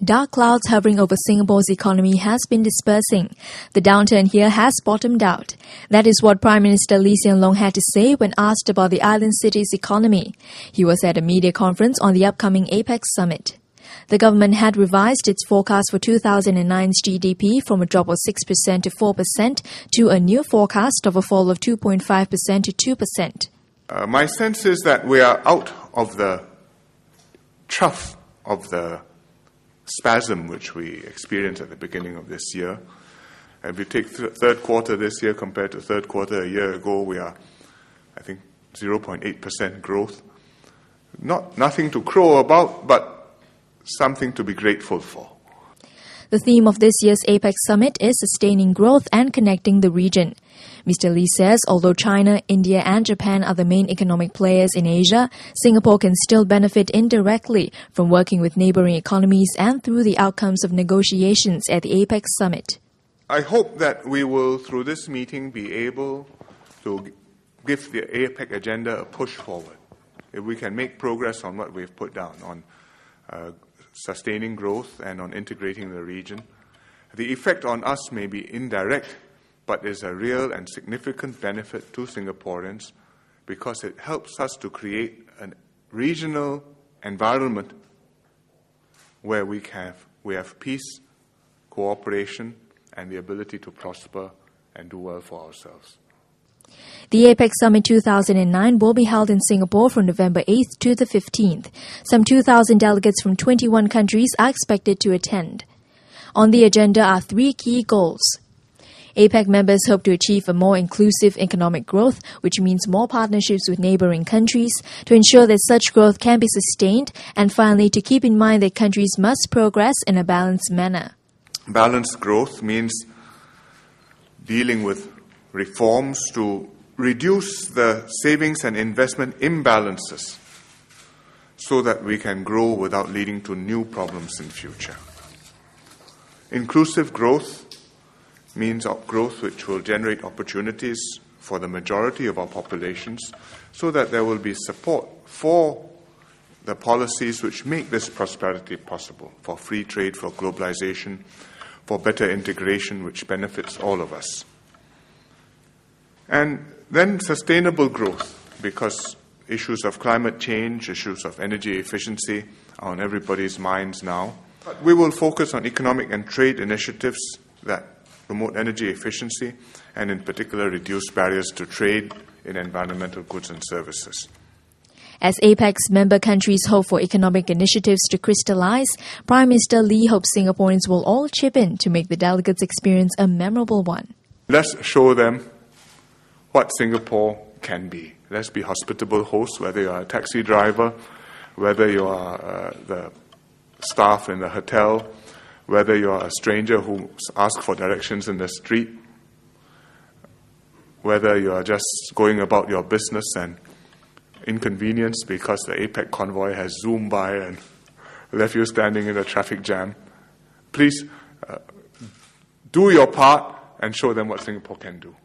Dark clouds hovering over Singapore's economy has been dispersing. The downturn here has bottomed out. That is what Prime Minister Lee Hsien Loong had to say when asked about the island city's economy. He was at a media conference on the upcoming APEC summit. The government had revised its forecast for 2009's GDP from a drop of 6% to 4% to a new forecast of a fall of 2.5% to 2%. My sense is that we are out of the trough of the spasm which we experienced at the beginning of this year. If we take third quarter this year compared to third quarter a year ago, we are, I think, 0.8% growth. Nothing to crow about, but something to be grateful for. The theme of this year's APEC summit is sustaining growth and connecting the region. Mr. Lee says although China, India and Japan are the main economic players in Asia, Singapore can still benefit indirectly from working with neighbouring economies and through the outcomes of negotiations at the APEC summit. I hope that we will, through this meeting, be able to give the APEC agenda a push forward. If we can make progress on what we've put down on sustaining growth and on integrating the region, the effect on us may be indirect, but is a real and significant benefit to Singaporeans because it helps us to create a regional environment where we have peace, cooperation, and the ability to prosper and do well for ourselves. The APEC Summit 2009 will be held in Singapore from November 8th to the 15th. Some 2,000 delegates from 21 countries are expected to attend. On the agenda are three key goals. APEC members hope to achieve a more inclusive economic growth, which means more partnerships with neighbouring countries, to ensure that such growth can be sustained, and finally to keep in mind that countries must progress in a balanced manner. Balanced growth means dealing with reforms to reduce the savings and investment imbalances so that we can grow without leading to new problems in future. Inclusive growth means growth which will generate opportunities for the majority of our populations so that there will be support for the policies which make this prosperity possible, for free trade, for globalization, for better integration which benefits all of us. And then sustainable growth, because issues of climate change, issues of energy efficiency are on everybody's minds now. But we will focus on economic and trade initiatives that promote energy efficiency and in particular reduce barriers to trade in environmental goods and services. As APEC's member countries hope for economic initiatives to crystallize, Prime Minister Lee hopes Singaporeans will all chip in to make the delegates' experience a memorable one. Let's show them what Singapore can be. Let's be hospitable hosts, whether you are a taxi driver, whether you are the staff in the hotel, whether you are a stranger who asks for directions in the street, whether you are just going about your business and inconvenienced because the APEC convoy has zoomed by and left you standing in a traffic jam. Please do your part and show them what Singapore can do.